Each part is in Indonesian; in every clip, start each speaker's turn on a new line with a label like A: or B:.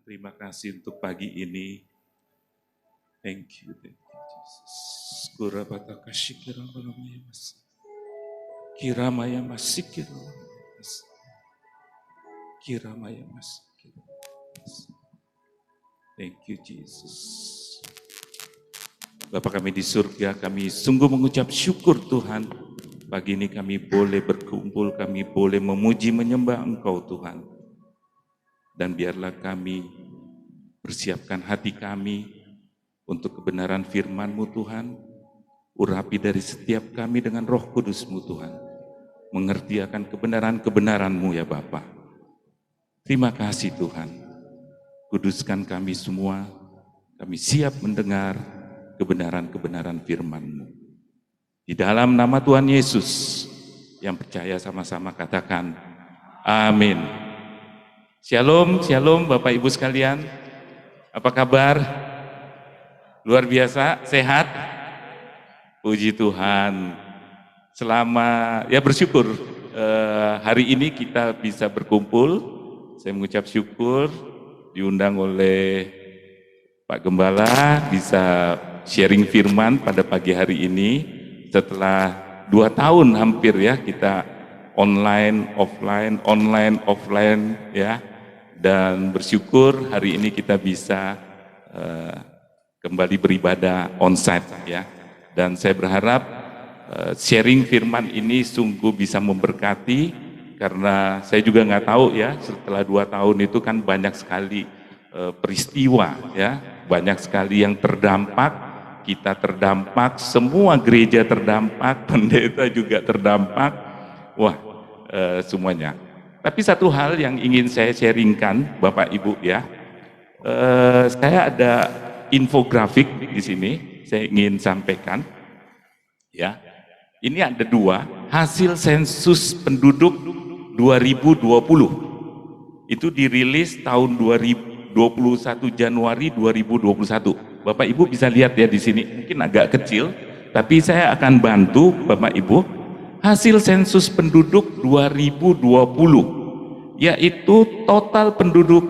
A: terima kasih untuk pagi ini. Thank you Jesus. Kurabata kashikira malamaya mas. Kiramaya masikira mas. Kiramaya masikira mas. Thank you Jesus. Bapa kami di surga, kami sungguh mengucap syukur Tuhan. Pagi ini kami boleh berkumpul, kami boleh memuji menyembah Engkau Tuhan. Dan biarlah kami persiapkan hati kami untuk kebenaran firman-Mu Tuhan. Urapi dari setiap kami dengan Roh Kudus-Mu Tuhan. Mengerti akan kebenaran-kebenaran-Mu ya Bapa. Terima kasih Tuhan. Kuduskan kami semua. Kami siap mendengar kebenaran-kebenaran firman-Mu. Di dalam nama Tuhan Yesus, yang percaya sama-sama katakan, amin. Shalom, shalom Bapak Ibu sekalian. Apa kabar? Luar biasa, sehat? Puji Tuhan. Bersyukur hari ini kita bisa berkumpul. Saya mengucap syukur diundang oleh Pak Gembala bisa sharing firman pada pagi hari ini setelah 2 tahun hampir ya kita online, offline ya. Dan bersyukur hari ini kita bisa kembali beribadah onsite ya. Dan saya berharap sharing firman ini sungguh bisa memberkati karena saya juga nggak tahu ya setelah 2 tahun itu kan banyak sekali peristiwa ya, banyak sekali yang terdampak, kita terdampak, semua gereja terdampak, pendeta juga terdampak, semuanya. Tapi satu hal yang ingin saya sharingkan, Bapak Ibu ya, saya ada infografik di sini, saya ingin sampaikan, ya. Ini ada 2 hasil sensus penduduk 2020, itu dirilis tahun 21 Januari 2021. Bapak Ibu bisa lihat ya di sini, mungkin agak kecil, tapi saya akan bantu Bapak Ibu. Hasil sensus penduduk 2020, yaitu total penduduk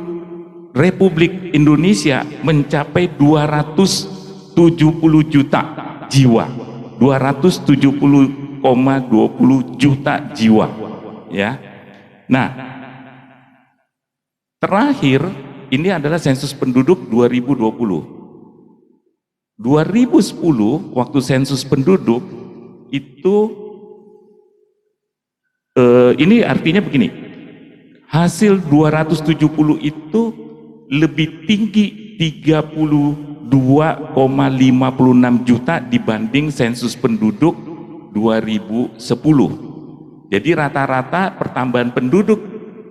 A: Republik Indonesia mencapai 270 juta jiwa, 270,20 juta jiwa, ya. Nah, terakhir ini adalah sensus penduduk 2020. 2010 waktu sensus penduduk itu ini artinya begini, hasil 270 itu lebih tinggi 32,56 juta dibanding sensus penduduk 2010. Jadi rata-rata pertambahan penduduk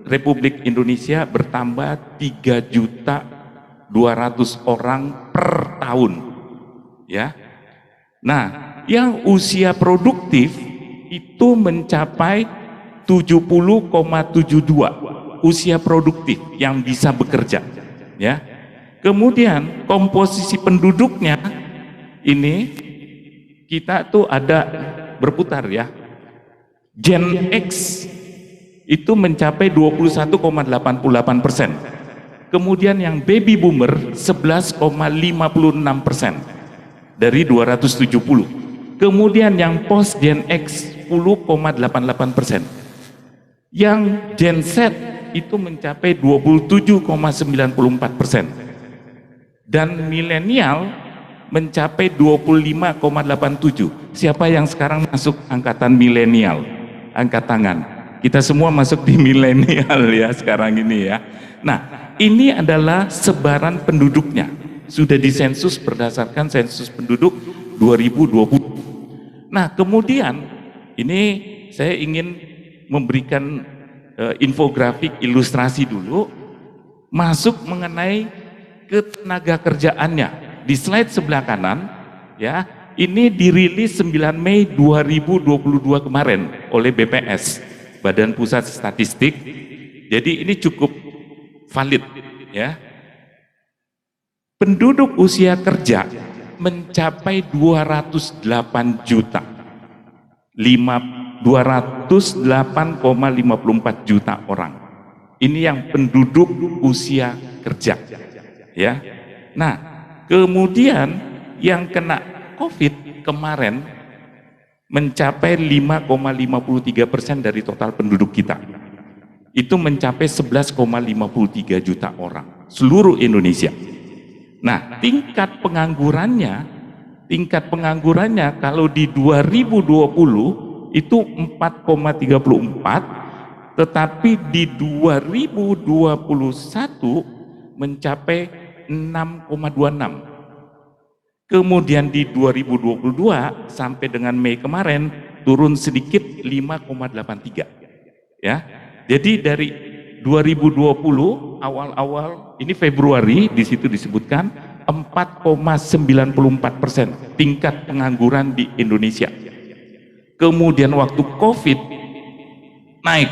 A: Republik Indonesia bertambah 3.200.000 orang per tahun, ya. Nah, yang usia produktif itu mencapai 70,72 usia produktif yang bisa bekerja, ya. Kemudian komposisi penduduknya ini kita tuh ada berputar ya. Gen X itu mencapai 21,88%. Kemudian yang baby boomer 11,56% dari 270. Kemudian yang post Gen X 10,88%. Yang Gen Z itu mencapai 27,94%. Dan milenial mencapai 25,87. Siapa yang sekarang masuk angkatan milenial? Angkat tangan. Kita semua masuk di milenial ya sekarang ini ya. Nah, ini adalah sebaran penduduknya. Sudah disensus berdasarkan sensus penduduk 2020. Nah, kemudian ini saya ingin memberikan infografik ilustrasi dulu, masuk mengenai ketenaga kerjaannya. Di slide sebelah kanan, ya, ini dirilis 9 Mei 2022 kemarin oleh BPS, Badan Pusat Statistik. Jadi ini cukup valid, ya. Penduduk usia kerja mencapai 208 juta. 208,54 juta orang. Ini yang penduduk usia kerja. Ya. Nah, kemudian yang kena COVID kemarin mencapai 5,53% dari total penduduk kita. Itu mencapai 11,53 juta orang seluruh Indonesia. Nah, tingkat penganggurannya kalau di 2020 itu 4,34, tetapi di 2021 mencapai 6,26. Kemudian di 2022 sampai dengan Mei kemarin turun sedikit 5,83. Ya. Jadi dari 2020 awal-awal ini Februari di situ disebutkan 4,94% tingkat pengangguran di Indonesia. Kemudian waktu COVID naik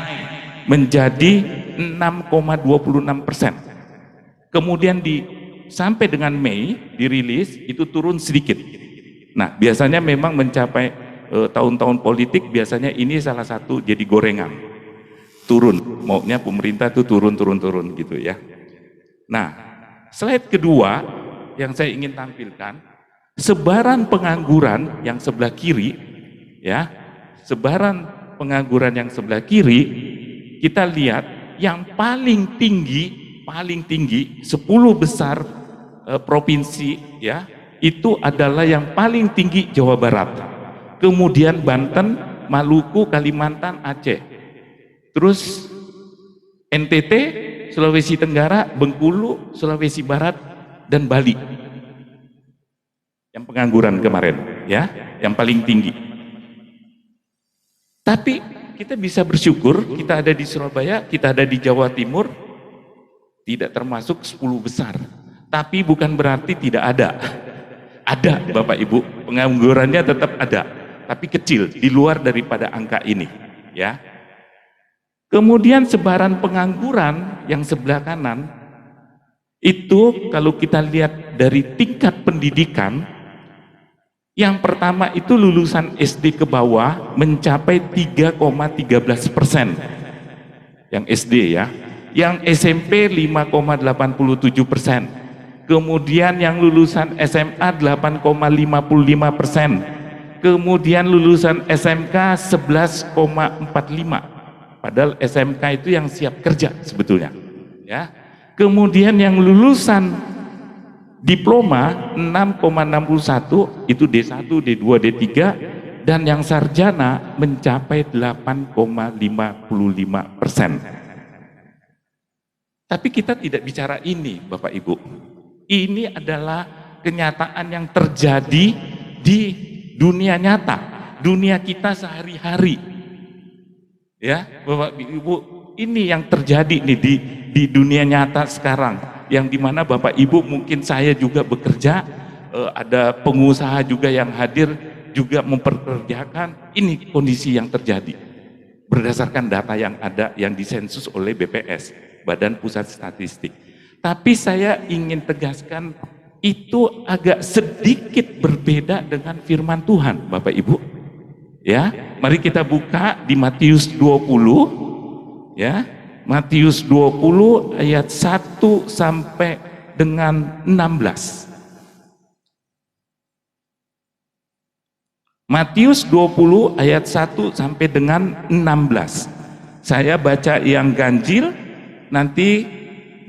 A: menjadi 6,26%. Kemudian sampai dengan Mei dirilis itu turun sedikit. Nah, biasanya memang mencapai tahun-tahun politik biasanya ini salah satu jadi gorengan. Turun, maunya pemerintah itu turun gitu ya. Nah, slide kedua yang saya ingin tampilkan, sebaran pengangguran yang sebelah kiri, ya, sebaran pengangguran yang sebelah kiri, kita lihat yang paling tinggi 10 besar provinsi, ya, itu adalah yang paling tinggi Jawa Barat, kemudian Banten, Maluku, Kalimantan, Aceh, terus NTT, Sulawesi Tenggara, Bengkulu, Sulawesi Barat, dan Bali. Yang pengangguran kemarin, ya, yang paling tinggi. Tapi kita bisa bersyukur, kita ada di Surabaya, kita ada di Jawa Timur, tidak termasuk 10 besar. Tapi bukan berarti tidak ada. Ada, Bapak Ibu, penganggurannya tetap ada, tapi kecil, di luar daripada angka ini, ya. Kemudian sebaran pengangguran yang sebelah kanan itu kalau kita lihat dari tingkat pendidikan, yang pertama itu lulusan SD ke bawah mencapai 3,13%, yang SD ya, yang SMP 5,87%, kemudian yang lulusan SMA 8,55%, kemudian lulusan SMK 11,45%. Padahal SMK itu yang siap kerja sebetulnya, ya. Kemudian yang lulusan diploma 6,61 itu D1, D2, D3, dan yang sarjana mencapai 8,55%. Tapi kita tidak bicara ini, Bapak Ibu. Ini adalah kenyataan yang terjadi di dunia nyata, dunia kita sehari-hari. Ya, Bapak Ibu, ini yang terjadi nih di dunia nyata sekarang, yang dimana Bapak Ibu mungkin saya juga bekerja, ada pengusaha juga yang hadir juga memperkerjakan. Ini kondisi yang terjadi berdasarkan data yang ada yang disensus oleh BPS, Badan Pusat Statistik. Tapi saya ingin tegaskan itu agak sedikit berbeda dengan firman Tuhan, Bapak Ibu. Ya, mari kita buka di Matius 20, ya, Matius 20 ayat 1 sampai dengan 16. Matius 20 ayat 1 sampai dengan 16. Saya baca yang ganjil, nanti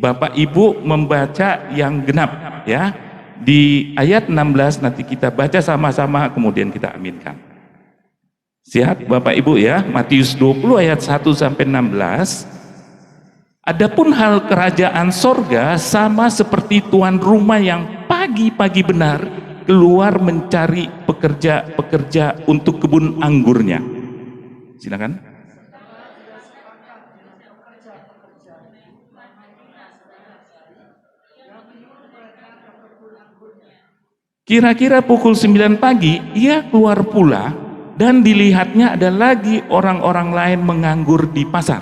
A: Bapak Ibu membaca yang genap, ya. Di ayat 16 nanti kita baca sama-sama, kemudian kita aminkan. Siap Bapak Ibu ya, Matius 20 ayat 1 sampai 16. Adapun hal kerajaan sorga sama seperti tuan rumah yang pagi-pagi benar keluar mencari pekerja-pekerja untuk kebun anggurnya. Silakan. Kira-kira pukul 9 pagi ia keluar pula, dan dilihatnya ada lagi orang-orang lain menganggur di pasar.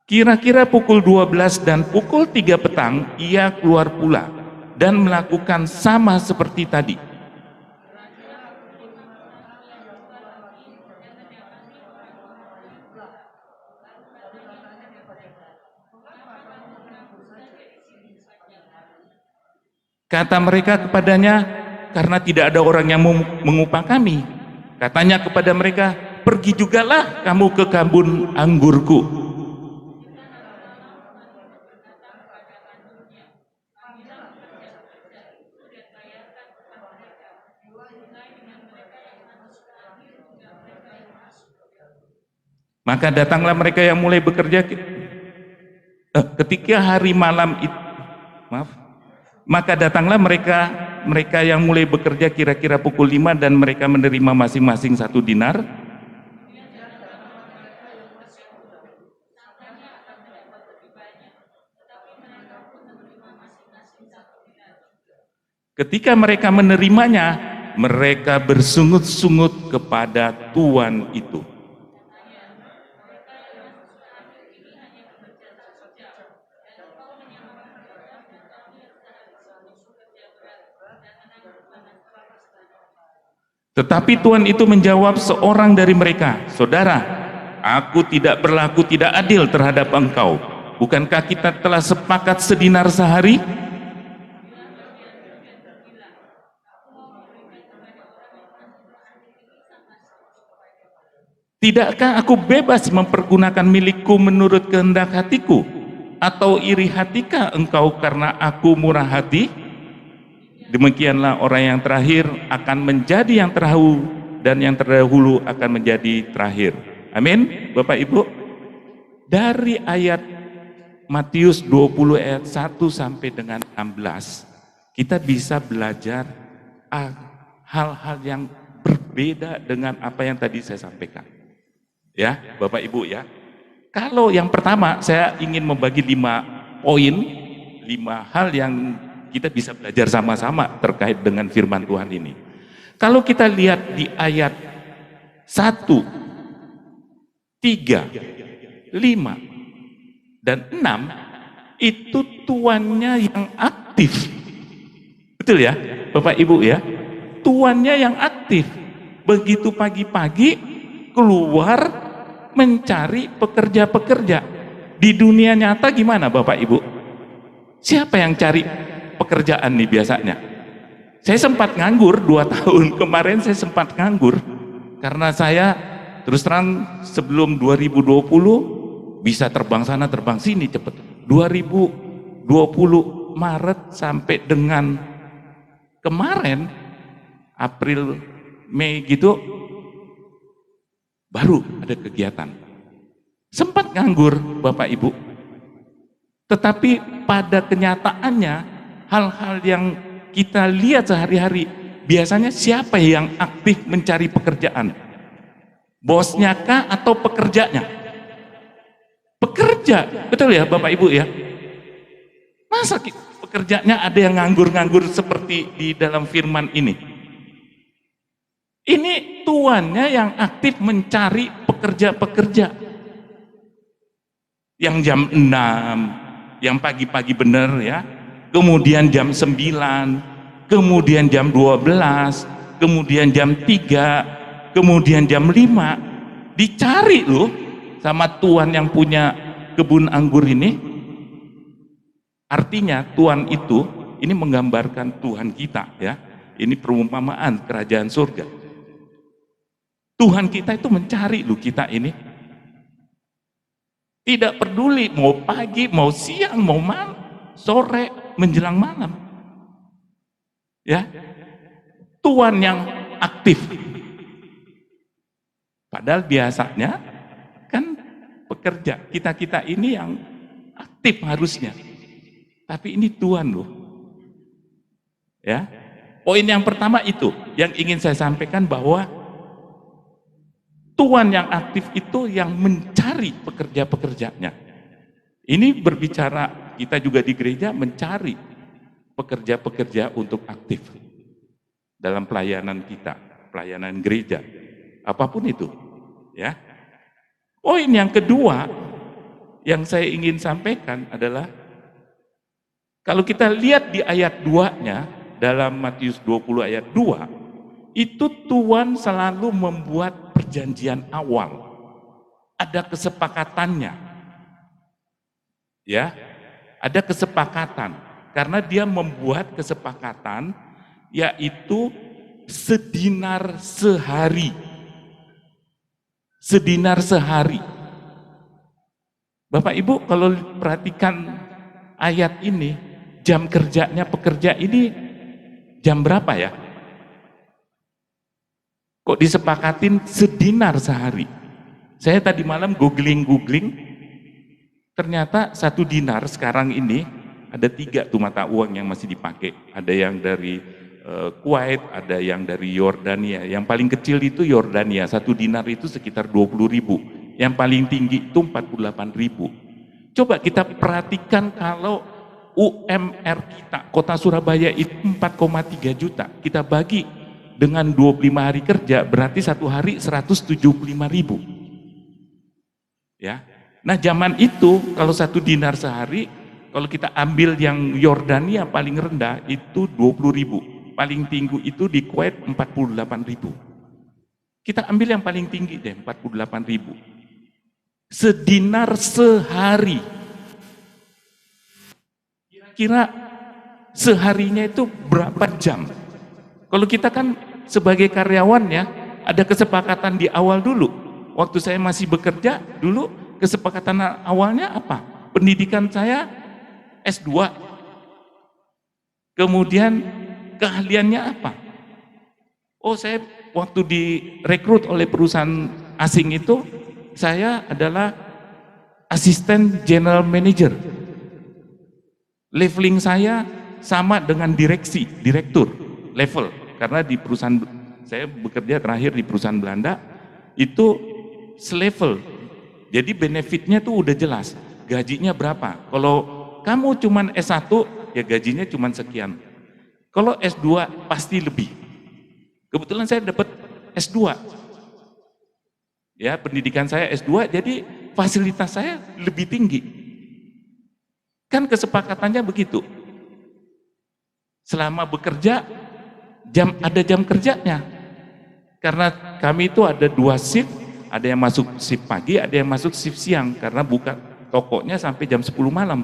A: Kira-kira pukul 12 dan pukul 3 petang ia keluar pula dan melakukan sama seperti tadi. Kata mereka kepadanya, karena tidak ada orang yang mengupah kami. Katanya kepada mereka, pergi jugalah kamu ke kebun anggurku. Maka datanglah mereka yang mulai bekerja ketika hari malam itu, maka datanglah mereka yang mulai bekerja kira-kira pukul 5 dan mereka menerima masing-masing 1 dinar. Ketika mereka menerimanya, mereka bersungut-sungut kepada tuan itu. Tetapi Tuhan itu menjawab seorang dari mereka, saudara, aku tidak berlaku tidak adil terhadap engkau. Bukankah kita telah sepakat sedinar sehari? Tidakkah aku bebas mempergunakan milikku menurut kehendak hatiku? Atau iri hatikah engkau karena aku murah hati? Demikianlah orang yang terakhir akan menjadi yang terdahulu, dan yang terdahulu akan menjadi terakhir. Amin, Bapak Ibu. Dari ayat Matius 20 ayat 1 sampai dengan 16, kita bisa belajar hal-hal yang berbeda dengan apa yang tadi saya sampaikan. Ya, Bapak Ibu ya. Kalau yang pertama, saya ingin membagi 5 poin, 5 hal yang kita bisa belajar sama-sama terkait dengan firman Tuhan ini. Kalau kita lihat di ayat 1, 3, 5, dan 6, itu tuannya yang aktif. Betul ya, Bapak Ibu ya? Tuannya yang aktif. Begitu pagi-pagi keluar mencari pekerja-pekerja. Di dunia nyata gimana Bapak Ibu? Siapa yang cari pekerjaan nih biasanya? Saya sempat nganggur 2 tahun kemarin, saya sempat nganggur karena saya terus terang sebelum 2020 bisa terbang sana terbang sini cepet. 2020 Maret sampai dengan kemarin April Mei gitu baru ada kegiatan. Sempat nganggur Bapak Ibu. Tetapi pada kenyataannya hal-hal yang kita lihat sehari-hari, biasanya siapa yang aktif mencari pekerjaan? Bosnya kah atau pekerjanya? Pekerja, betul ya Bapak Ibu ya? Masa pekerjanya ada yang nganggur-nganggur seperti di dalam firman ini? Ini tuannya yang aktif mencari pekerja-pekerja. Yang jam 6, yang pagi-pagi bener ya, kemudian jam 9, kemudian jam 12, kemudian jam 3, kemudian jam 5, dicari loh sama tuan yang punya kebun anggur ini. Artinya tuan itu, ini menggambarkan Tuhan kita ya, ini perumpamaan kerajaan surga. Tuhan kita itu mencari loh kita ini. Tidak peduli mau pagi, mau siang, mau malam, sore, menjelang malam. Ya. Tuan yang aktif. Padahal biasanya kan pekerja, kita-kita ini yang aktif harusnya. Tapi ini Tuhan loh. Ya. Poin yang pertama itu yang ingin saya sampaikan, bahwa Tuhan yang aktif itu yang mencari pekerja-pekerjanya. Ini berbicara kita juga di gereja mencari pekerja-pekerja untuk aktif dalam pelayanan kita, pelayanan gereja, apapun itu. Ya. Poin yang kedua yang saya ingin sampaikan adalah, kalau kita lihat di ayat 2-nya dalam Matius 20 ayat 2, itu Tuhan selalu membuat perjanjian awal, ada kesepakatannya, ya, ada kesepakatan. karena dia membuat kesepakatan yaitu sedinar sehari. Sedinar sehari. Bapak Ibu kalau perhatikan ayat ini, jam kerjanya pekerja ini jam berapa ya? Kok disepakatin sedinar sehari? Saya tadi malam googling, ternyata 1 dinar sekarang ini ada 3 tuh mata uang yang masih dipakai. Ada yang dari Kuwait, ada yang dari Yordania. Yang paling kecil itu Yordania, 1 dinar itu sekitar 20.000. Yang paling tinggi itu 48.000. Coba kita perhatikan kalau UMR kita, kota Surabaya itu 4,3 juta. Kita bagi dengan 25 hari kerja, berarti 1 hari 175.000. Ya. Nah zaman itu kalau 1 dinar sehari, kalau kita ambil yang Yordania paling rendah itu 20.000. Paling tinggi itu di Kuwait 48.000. Kita ambil yang paling tinggi deh, 48.000. Sedinar sehari. Kira-kira seharinya itu berapa jam? Kalau kita kan sebagai karyawan ya, ada kesepakatan di awal dulu. Waktu saya masih bekerja dulu, kesepakatan awalnya apa? Pendidikan saya S2. Kemudian keahliannya apa? Oh, saya waktu direkrut oleh perusahaan asing itu, saya adalah asisten general manager. Leveling saya sama dengan direktur level. Karena di perusahaan, saya bekerja terakhir di perusahaan Belanda, itu selevel. Jadi benefitnya tuh udah jelas. Gajinya berapa? Kalau kamu cuman S1, ya gajinya cuman sekian. Kalau S2 pasti lebih. Kebetulan saya dapat S2. Ya, pendidikan saya S2, jadi fasilitas saya lebih tinggi. Kan kesepakatannya begitu. Selama bekerja, ada jam kerjanya. Karena kami itu ada 2 shift, ada yang masuk shift pagi, ada yang masuk shift siang. Karena buka tokonya sampai jam 10 malam.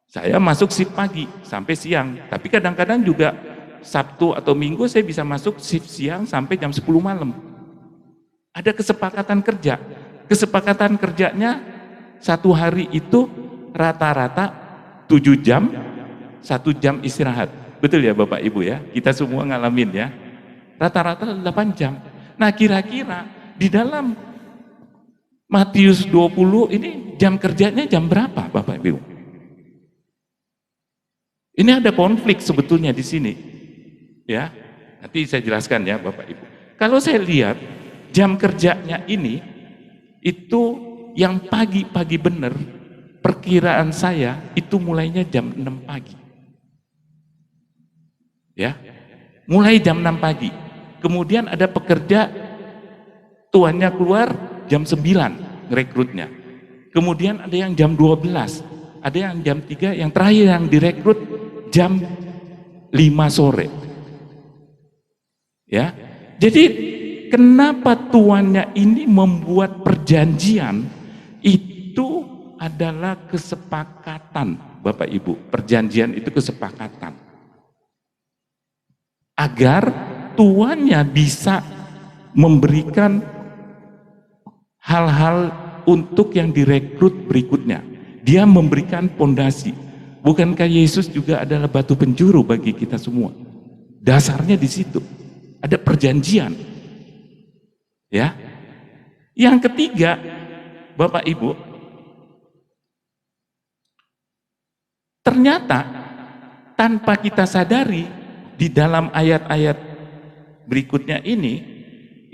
A: Saya masuk shift pagi sampai siang, tapi kadang-kadang juga Sabtu atau Minggu saya bisa masuk shift siang sampai jam 10 malam. Ada kesepakatan kerja. Kesepakatan kerjanya 1 hari itu rata-rata 7 jam, 1 jam istirahat. Betul ya Bapak Ibu ya? Kita semua ngalamin ya. Rata-rata 8 jam. Nah kira-kira di dalam Matius 20 ini jam kerjanya jam berapa Bapak Ibu? Ini ada konflik sebetulnya di sini, ya. Nanti saya jelaskan ya, Bapak Ibu. Kalau saya lihat jam kerjanya ini, itu yang pagi-pagi benar, perkiraan saya itu mulainya jam 6 pagi, ya. Mulai jam 6 pagi. Kemudian ada pekerja tuannya keluar jam 9 rekrutnya. Kemudian ada yang jam 12, ada yang jam 3, yang terakhir yang direkrut jam 5 sore. Ya. Jadi kenapa tuannya ini membuat perjanjian? Itu adalah kesepakatan, Bapak Ibu. Perjanjian itu kesepakatan. Agar tuannya bisa memberikan hal-hal untuk yang direkrut berikutnya. Dia memberikan pondasi. Bukankah Yesus juga adalah batu penjuru bagi kita semua? Dasarnya di situ. Ada perjanjian. Ya. Yang ketiga, Bapak Ibu, ternyata tanpa kita sadari di dalam ayat-ayat berikutnya ini,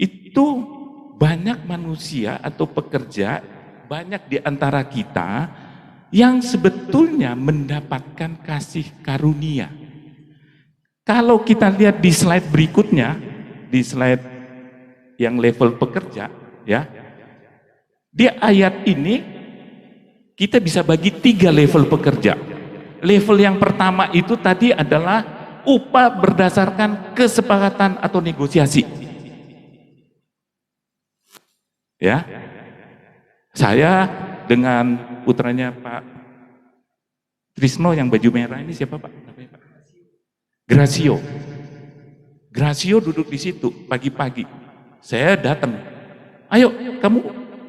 A: itu banyak manusia atau pekerja, banyak di antara kita yang sebetulnya mendapatkan kasih karunia. Kalau kita lihat di slide berikutnya, di slide yang level pekerja, ya, di ayat ini kita bisa bagi 3 level pekerja. Level yang pertama itu tadi adalah upah berdasarkan kesepakatan atau negosiasi. Ya, saya dengan putranya Pak Trisno yang baju merah ini siapa Pak? Gracio. Gracio duduk di situ pagi-pagi. Saya datang. Ayo kamu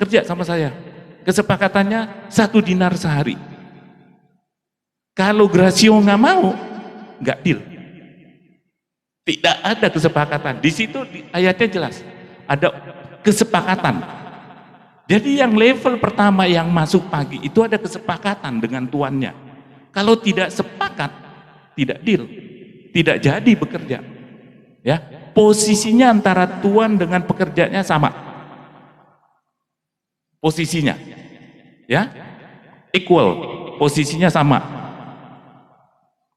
A: kerja sama saya. Kesepakatannya 1 dinar sehari. Kalau Gracio nggak mau, nggak deal. Tidak ada kesepakatan. Di situ ayatnya jelas. Ada kesepakatan. Jadi yang level pertama yang masuk pagi itu ada kesepakatan dengan tuannya. Kalau tidak sepakat, tidak deal. Tidak jadi bekerja. Ya, posisinya antara tuan dengan pekerjanya sama. Posisinya. Ya. Equal, posisinya sama.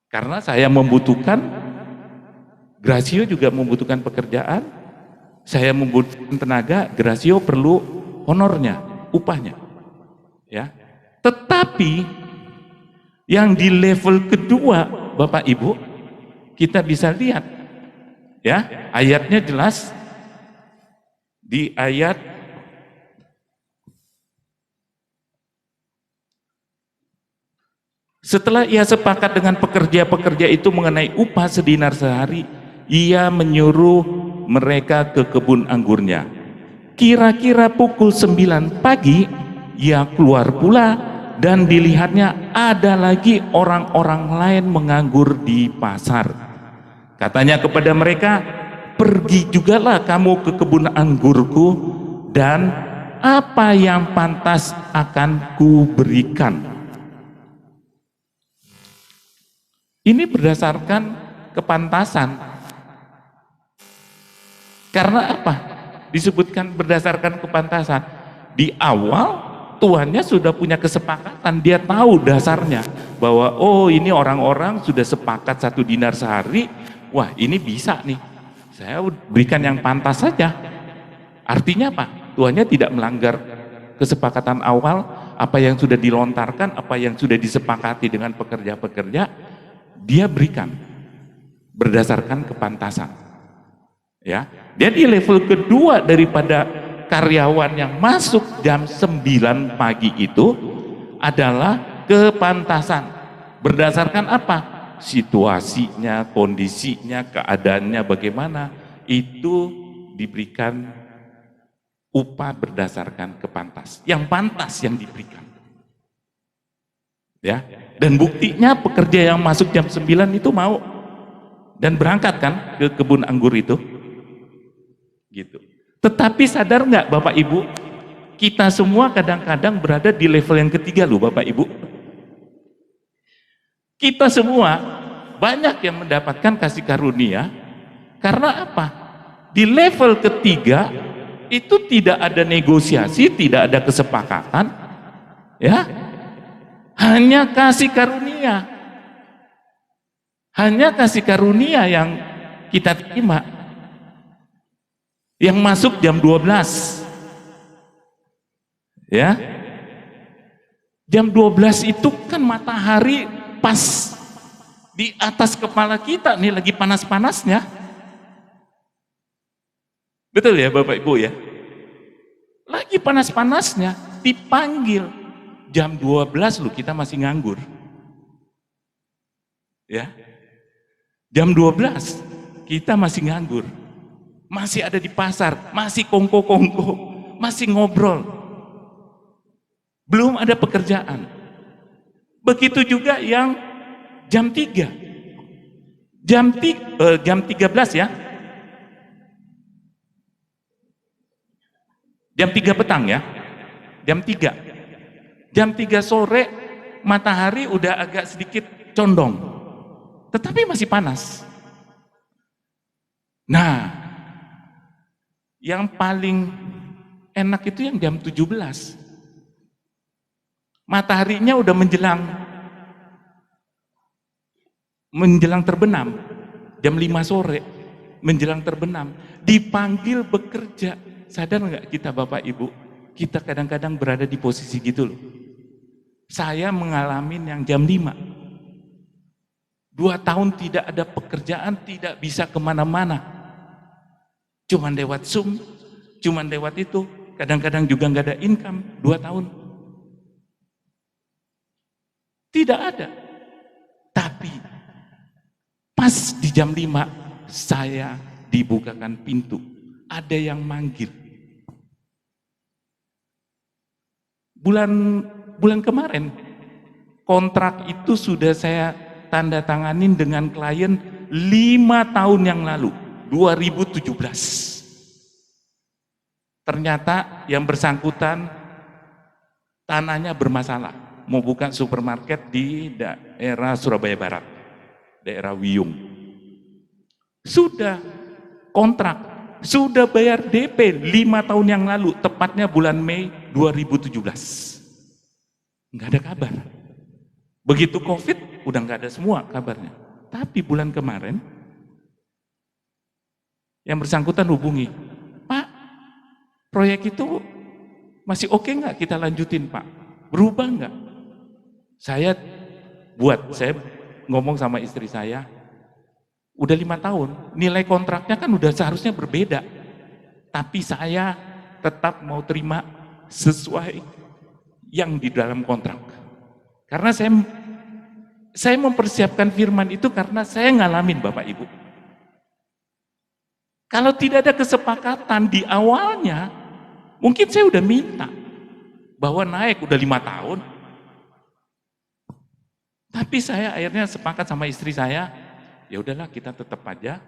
A: Karena saya membutuhkan, Gracio juga membutuhkan pekerjaan, saya membutuhkan tenaga, Gracio perlu honornya, upahnya. Ya. Tetapi yang di level kedua, Bapak Ibu, kita bisa lihat, ya, ayatnya jelas di ayat setelah ia sepakat dengan pekerja-pekerja itu mengenai upah sedinar sehari, ia menyuruh mereka ke kebun anggurnya. Kira-kira pukul 9 pagi, ia keluar pula dan dilihatnya ada lagi orang-orang lain menganggur di pasar. Katanya kepada mereka, pergi jugalah kamu ke kebun anggurku dan apa yang pantas akan kuberikan. Ini berdasarkan kepantasan. Karena apa? Disebutkan berdasarkan kepantasan. Di awal tuannya sudah punya kesepakatan, dia tahu dasarnya bahwa oh ini orang-orang sudah sepakat 1 dinar sehari, wah ini bisa nih, saya berikan yang pantas saja. Artinya apa? Tuannya tidak melanggar kesepakatan awal, apa yang sudah dilontarkan, apa yang sudah disepakati dengan pekerja-pekerja, dia berikan berdasarkan kepantasan. Ya, jadi level kedua daripada karyawan yang masuk jam 9 pagi itu adalah kepantasan. Berdasarkan apa? Situasinya, kondisinya, keadaannya bagaimana, itu diberikan upah berdasarkan kepantas. Yang pantas yang diberikan. Ya, dan buktinya pekerja yang masuk jam 9 itu mau dan berangkat kan ke kebun anggur itu. Gitu. Tetapi sadar nggak Bapak Ibu, kita semua kadang-kadang berada di level yang ketiga loh Bapak Ibu. Kita semua banyak yang mendapatkan kasih karunia karena apa? Di level ketiga itu tidak ada negosiasi, tidak ada kesepakatan, ya, hanya kasih karunia, hanya kasih karunia yang kita terima. Yang masuk jam 12, ya, jam 12 itu kan matahari pas di atas kepala kita nih, lagi panas-panasnya, betul ya Bapak Ibu ya, lagi panas-panasnya, dipanggil jam 12 loh, kita masih nganggur, ya, jam 12 kita masih nganggur, masih ada di pasar, masih kongko-kongko, masih ngobrol, belum ada pekerjaan. Begitu juga yang jam 3, jam 13 ya, jam 3 petang ya, jam 3 sore matahari udah agak sedikit condong, tetapi masih panas. Nah, yang paling enak itu yang jam 17. Mataharinya udah menjelang terbenam. Jam 5 sore menjelang terbenam. Dipanggil bekerja. Sadar nggak kita Bapak Ibu? Kita kadang-kadang berada di posisi gitu loh. Saya mengalami yang jam 5. 2 tahun tidak ada pekerjaan, tidak bisa kemana-mana. Cuman lewat Zoom, cuman lewat itu, kadang-kadang juga nggak ada income, 2 tahun. Tidak ada. Pas di jam 5 saya dibukakan pintu, ada yang manggil. Bulan kemarin kontrak itu sudah saya tanda tanganin dengan klien 5 tahun yang lalu, 2017. Ternyata yang bersangkutan tanahnya bermasalah, mau buka supermarket di daerah Surabaya Barat, daerah Wiyung. Sudah kontrak, sudah bayar DP 5 tahun yang lalu, tepatnya bulan Mei 2017. Nggak ada kabar. Begitu COVID, udah nggak ada semua kabarnya. Tapi bulan kemarin, yang bersangkutan hubungi, Pak, proyek itu masih oke nggak kita lanjutin, Pak? Berubah nggak? Saya ngomong sama istri saya, udah 5 tahun, nilai kontraknya kan udah seharusnya berbeda. Tapi saya tetap mau terima sesuai yang di dalam kontrak. Karena saya mempersiapkan firman itu karena saya ngalamin Bapak Ibu. Kalau tidak ada kesepakatan di awalnya, mungkin saya udah minta bahwa naik udah 5 tahun. Tapi saya akhirnya sepakat sama istri saya, ya udahlah kita tetap aja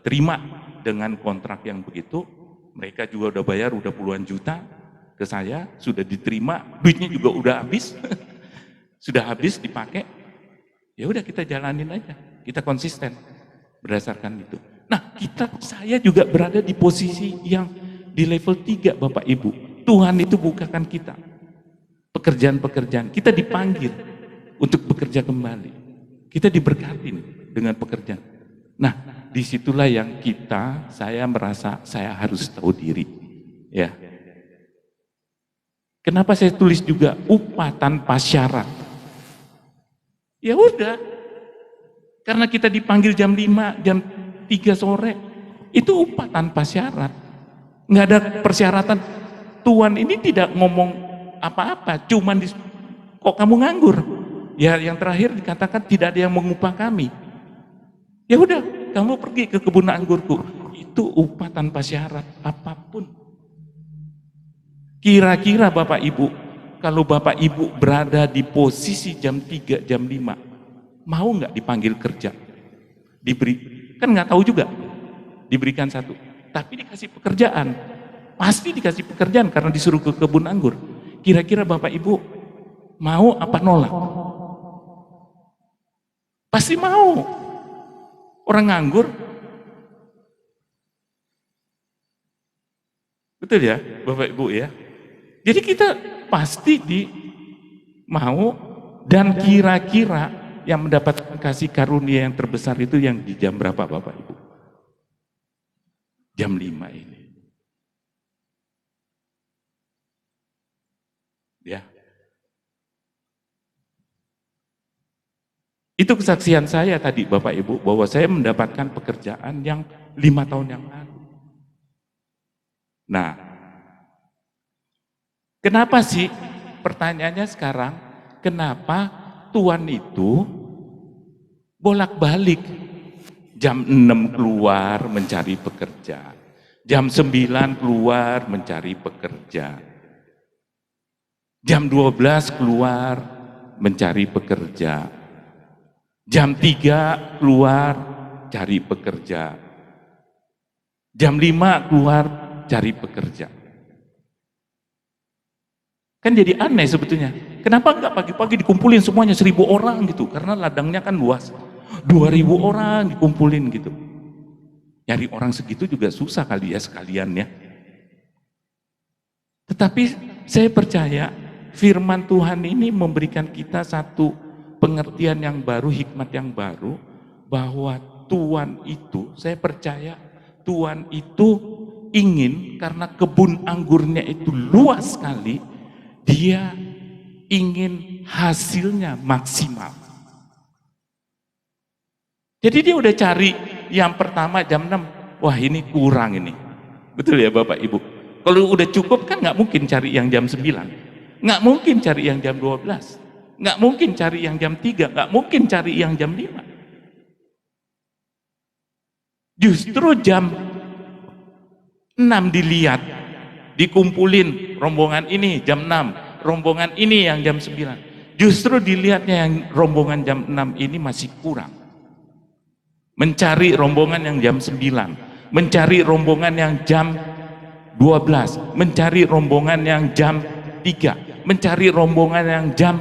A: terima dengan kontrak yang begitu. Mereka juga udah bayar udah puluhan juta ke saya, sudah diterima, duitnya juga udah habis. Sudah habis dipakai. Ya udah kita jalanin aja. Kita konsisten berdasarkan itu. Nah, saya juga berada di posisi yang di level 3 Bapak Ibu. Tuhan itu bukakan kita pekerjaan-pekerjaan. Kita dipanggil untuk bekerja kembali. Kita diberkatin dengan pekerjaan. Nah, disitulah yang saya merasa saya harus tahu diri. Ya. Kenapa saya tulis juga upah tanpa syarat? Ya udah, karena kita dipanggil jam 5, jam 3 sore, itu upah tanpa syarat. Nggak ada persyaratan. Tuhan ini tidak ngomong apa-apa, cuman kok kamu nganggur? Ya yang terakhir dikatakan tidak ada yang mengupah kami. Ya udah, kamu pergi ke kebun anggurku. Itu upah tanpa syarat apapun. Kira-kira Bapak Ibu, kalau Bapak Ibu berada di posisi jam 3, jam 5, mau nggak dipanggil kerja? Kan nggak tahu juga, diberikan satu. Tapi dikasih pekerjaan, pasti dikasih pekerjaan karena disuruh ke kebun anggur. Kira-kira Bapak Ibu mau apa nolak? Pasti mau. Orang nganggur. Betul ya Bapak Ibu ya? Jadi kita pasti mau, dan kira-kira yang mendapatkan kasih karunia yang terbesar itu yang di jam berapa Bapak Ibu? Jam 5 ini. Ya. Itu kesaksian saya tadi Bapak Ibu, bahwa saya mendapatkan pekerjaan yang 5 tahun yang lalu. Nah, kenapa sih, pertanyaannya sekarang, kenapa Tuhan itu bolak-balik jam 6 keluar mencari pekerja, jam 9 keluar mencari pekerja, jam 12 keluar mencari pekerja, jam 3 keluar cari pekerja, jam 5 keluar cari pekerja. Kan jadi aneh sebetulnya. Kenapa enggak pagi-pagi dikumpulin semuanya 1.000 orang gitu? Karena ladangnya kan luas. 2.000 orang dikumpulin gitu. Nyari orang segitu juga susah kali ya sekalian ya. Tetapi saya percaya firman Tuhan ini memberikan kita satu pengertian yang baru, hikmat yang baru, bahwa Tuhan itu, saya percaya Tuhan itu ingin, karena kebun anggurnya itu luas sekali, Dia ingin hasilnya maksimal. Jadi dia udah cari yang pertama jam 6, wah ini kurang ini. Betul ya Bapak Ibu? Kalau udah cukup kan nggak mungkin cari yang jam 9, nggak mungkin cari yang jam 12, nggak mungkin cari yang jam 3, nggak mungkin cari yang jam 5. Justru jam 6 dilihat, dikumpulin rombongan ini jam 6, rombongan ini yang jam 9. Justru dilihatnya yang rombongan jam 6 ini masih kurang. Mencari rombongan yang jam 9, mencari rombongan yang jam 12, mencari rombongan yang jam 3, mencari rombongan yang jam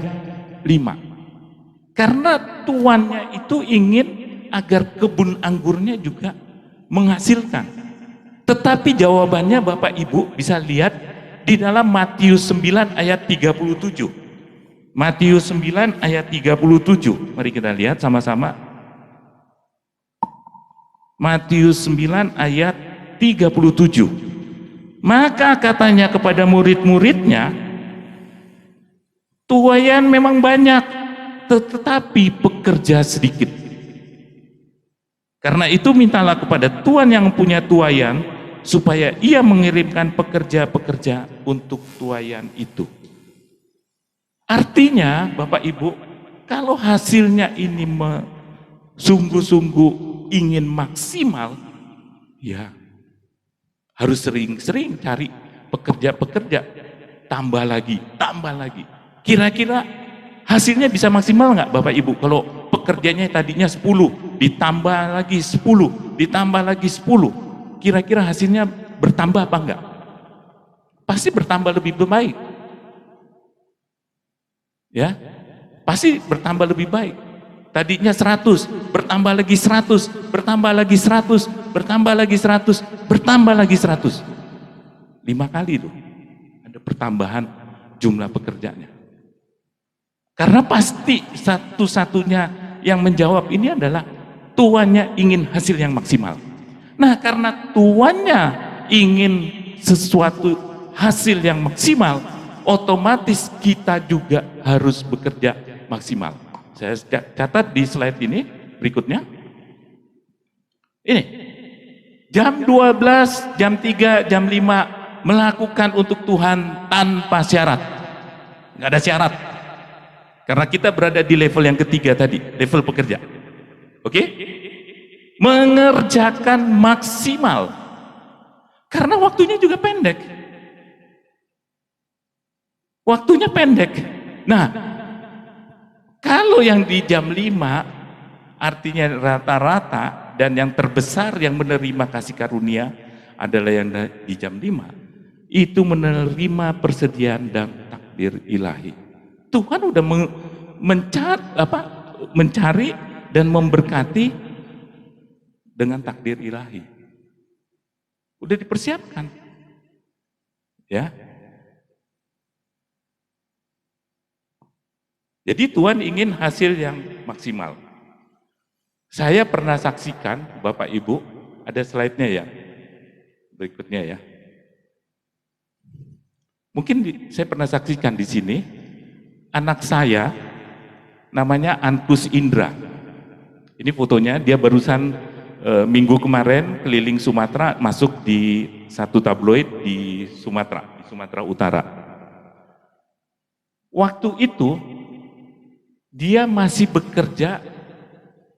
A: 5. Karena tuannya itu ingin agar kebun anggurnya juga menghasilkan. Tetapi jawabannya Bapak Ibu bisa lihat di dalam Matius 9 ayat 37. Matius 9 ayat 37. Mari kita lihat sama-sama. Matius 9 ayat 37. Maka katanya kepada murid-muridnya, tuaian memang banyak, tetapi pekerja sedikit. Karena itu mintalah kepada Tuhan yang punya tuaian, supaya ia mengirimkan pekerja-pekerja untuk tuaian itu. Artinya Bapak Ibu, kalau hasilnya ini sungguh-sungguh ingin maksimal, ya harus sering-sering cari pekerja-pekerja, tambah lagi. Kira-kira hasilnya bisa maksimal nggak Bapak Ibu? Kalau pekerjanya tadinya 10, ditambah lagi 10, ditambah lagi 10, kira-kira hasilnya bertambah apa enggak? Pasti bertambah lebih baik. Ya, pasti bertambah lebih baik. Tadinya 100, bertambah lagi 100, bertambah lagi 100, bertambah lagi 100, bertambah lagi 100. 5 kali itu ada pertambahan jumlah pekerjanya. Karena pasti satu-satunya yang menjawab ini adalah tuannya ingin hasil yang maksimal. Nah, karena tuannya ingin sesuatu hasil yang maksimal, otomatis kita juga harus bekerja maksimal. Saya catat di slide ini berikutnya. Ini jam 12, jam 3, jam 5 melakukan untuk Tuhan tanpa syarat. Nggak ada syarat. Karena kita berada di level yang ketiga tadi, level pekerja. Oke? Mengerjakan maksimal. Karena waktunya juga pendek. Waktunya pendek. Nah, kalau yang di jam 5, artinya rata-rata, dan yang terbesar yang menerima kasih karunia adalah yang di jam 5, itu menerima persediaan dan takdir ilahi. Tuhan udah mencari dan memberkati dengan takdir ilahi. Udah dipersiapkan. Ya. Jadi Tuhan ingin hasil yang maksimal. Saya pernah saksikan, Bapak Ibu, ada slide-nya ya. Berikutnya ya. Mungkin saya pernah saksikan di sini, anak saya namanya Antus Indra. Ini fotonya, dia barusan minggu kemarin keliling Sumatera, masuk di satu tabloid di Sumatera Utara. Waktu itu dia masih bekerja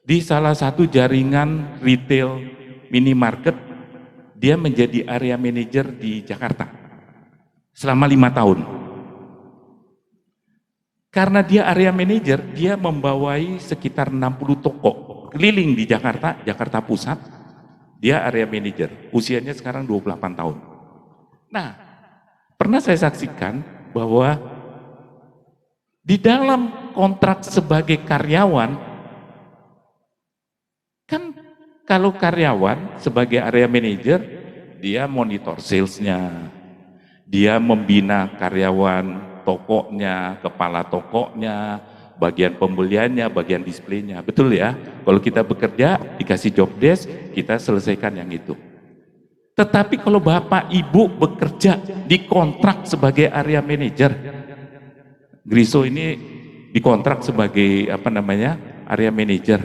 A: di salah satu jaringan retail minimarket. Dia menjadi area manager di Jakarta selama 5 tahun. Karena dia area manajer, dia membawai sekitar 60 toko keliling di Jakarta, Jakarta Pusat. Dia area manajer, usianya sekarang 28 tahun. Nah, pernah saya saksikan bahwa di dalam kontrak sebagai karyawan, kan kalau karyawan sebagai area manajer, dia monitor salesnya, dia membina karyawan, tokonya, kepala tokonya, bagian pembeliannya, bagian displaynya, betul ya? Kalau kita bekerja, dikasih job desk, kita selesaikan yang itu. Tetapi kalau Bapak Ibu bekerja di kontrak sebagai area manager, Griso ini dikontrak sebagai area manager.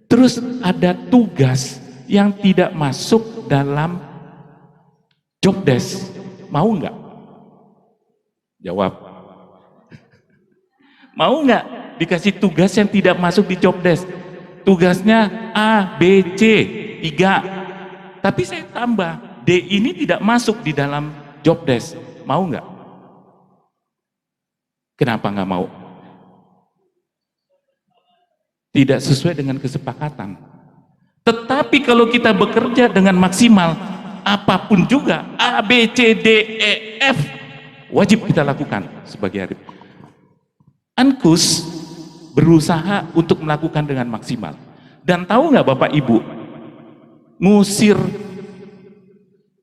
A: Terus ada tugas yang tidak masuk dalam job desk, mau nggak? Jawab. Mau nggak dikasih tugas yang tidak masuk di job desk? Tugasnya A, B, C. 3. Tapi saya tambah, D ini tidak masuk di dalam job desk. Mau nggak? Kenapa nggak mau? Tidak sesuai dengan kesepakatan. Tetapi kalau kita bekerja dengan maksimal, apapun juga, A, B, C, D, E, F, wajib kita lakukan sebagai Arif. Ankus berusaha untuk melakukan dengan maksimal. Dan tahu nggak Bapak Ibu, ngusir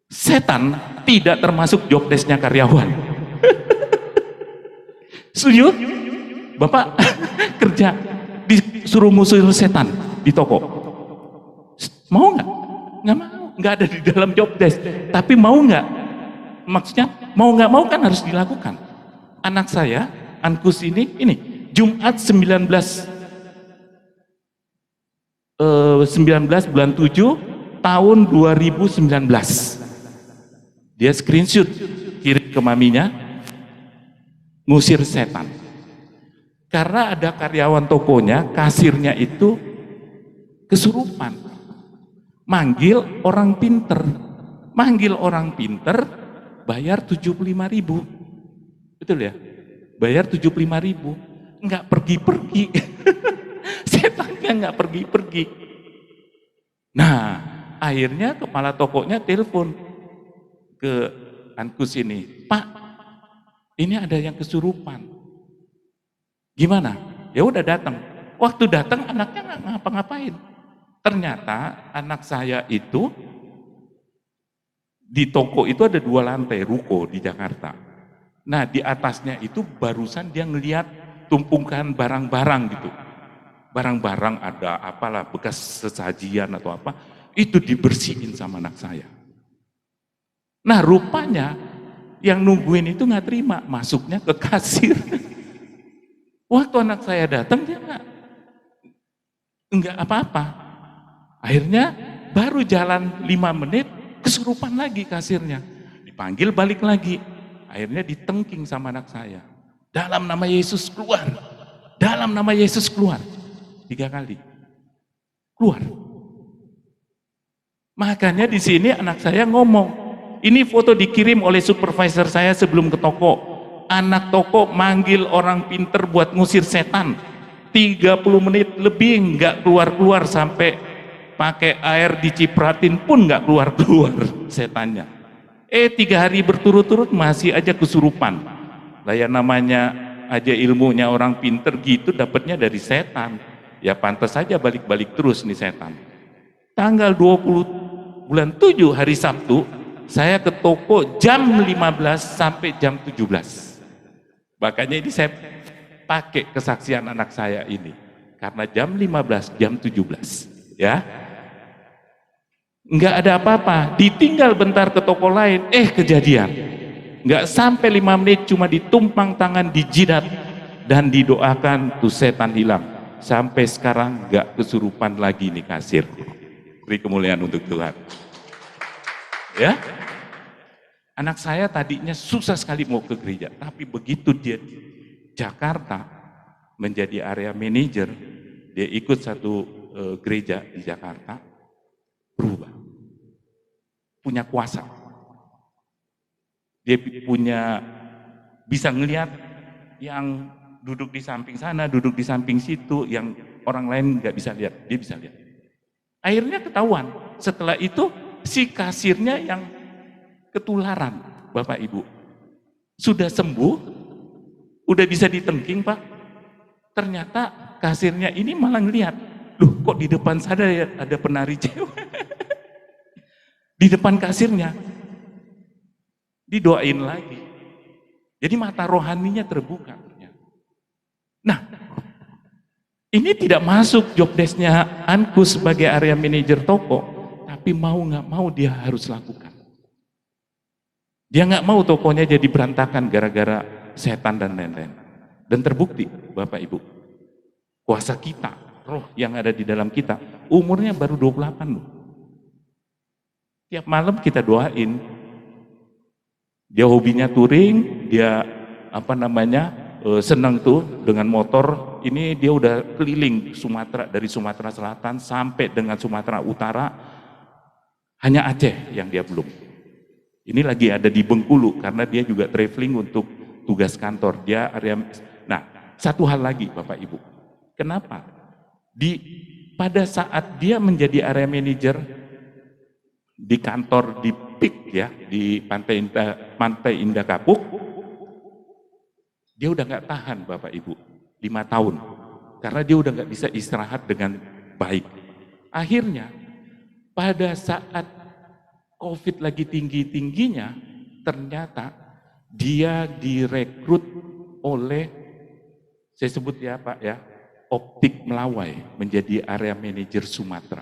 A: setan tidak termasuk job desk-nya karyawan. Setuju? Bapak kerja disuruh ngusir setan di toko, mau nggak? Nggak mau, nggak ada di dalam job desk. Tapi mau nggak? Maksudnya mau nggak mau kan harus dilakukan. Anak saya, Ankus ini Jumat 19 bulan 7 tahun 2019. Dia screenshot kirim ke maminya, ngusir setan. Karena ada karyawan tokonya, kasirnya itu kesurupan. Manggil orang pinter. Bayar 75.000. Betul ya? Bayar 75.000. Enggak pergi-pergi. Setannya enggak pergi-pergi. Nah, akhirnya kepala tokonya telepon ke Ankus ini, Pak, ini ada yang kesurupan. Gimana? Ya udah datang. Waktu datang anaknya nggak ngapa-ngapain. Ternyata anak saya itu di toko itu ada 2 lantai ruko di Jakarta. Nah di atasnya itu barusan dia ngelihat tumpukan barang-barang gitu. Barang-barang ada apalah bekas sesajian atau apa, itu dibersihin sama anak saya. Nah rupanya yang nungguin itu nggak terima, masuknya ke kasir. Waktu anak saya datang dia nggak apa-apa. Akhirnya baru jalan 5 menit kesurupan lagi kasirnya. Dipanggil balik lagi. Akhirnya ditengking sama anak saya. Dalam nama Yesus keluar. Dalam nama Yesus keluar. 3 kali. Keluar. Makanya di sini anak saya ngomong. Ini foto dikirim oleh supervisor saya sebelum ke toko. Anak toko manggil orang pinter buat ngusir setan. 30 menit lebih nggak keluar-keluar, sampai pakai air dicipratin pun nggak keluar-keluar setannya. 3 hari berturut-turut masih aja kesurupan. Lah ya namanya aja ilmunya orang pinter gitu, dapatnya dari setan. Ya pantas saja balik-balik terus nih setan. Tanggal 20 bulan 7 hari Sabtu, saya ke toko jam 15 sampai jam 17. Makanya ini saya pakai kesaksian anak saya ini. Karena jam 15, jam 17. Ya. Nggak ada apa-apa. Ditinggal bentar ke toko lain, kejadian. Nggak sampai 5 menit, cuma ditumpang tangan, dijidat, dan didoakan tuh setan hilang. Sampai sekarang nggak kesurupan lagi nih kasir. Beri kemuliaan untuk Tuhan. Ya. Anak saya tadinya susah sekali mau ke gereja, tapi begitu dia di Jakarta menjadi area manager, dia ikut satu gereja di Jakarta, berubah. Punya kuasa. Dia bisa ngelihat yang duduk di samping sana, duduk di samping situ, yang orang lain nggak bisa lihat, dia bisa lihat. Akhirnya ketahuan. Setelah itu si kasirnya yang ketularan, Bapak Ibu. Sudah sembuh, udah bisa ditengking Pak. Ternyata kasirnya ini malah ngelihat, loh kok di depan saya ada penari cewek. Di depan kasirnya. Didoain lagi. Jadi mata rohaninya terbuka. Nah, ini tidak masuk job desk-nya Ankus sebagai area manajer toko, tapi mau nggak mau dia harus lakukan. Dia nggak mau tokonya jadi berantakan gara-gara setan dan lain-lain. Dan terbukti, Bapak Ibu, kuasa kita, roh yang ada di dalam kita, umurnya baru 28 loh. Tiap malam kita doain. Dia hobinya touring, dia senang tuh dengan motor. Ini dia udah keliling Sumatera, dari Sumatera Selatan sampai dengan Sumatera Utara, Hanya Aceh yang dia belum. Ini lagi ada di Bengkulu karena dia juga traveling untuk tugas kantor. Dia area. Nah, satu hal lagi Bapak Ibu. Kenapa? Pada saat dia menjadi area manager di kantor di PIK ya, di Pantai Indah Kapuk, dia udah nggak tahan Bapak Ibu 5 tahun karena dia udah nggak bisa istirahat dengan baik. Akhirnya pada saat COVID lagi tinggi-tingginya, ternyata dia direkrut oleh, saya sebut ya Pak ya, Optik Melawai menjadi area manajer Sumatera.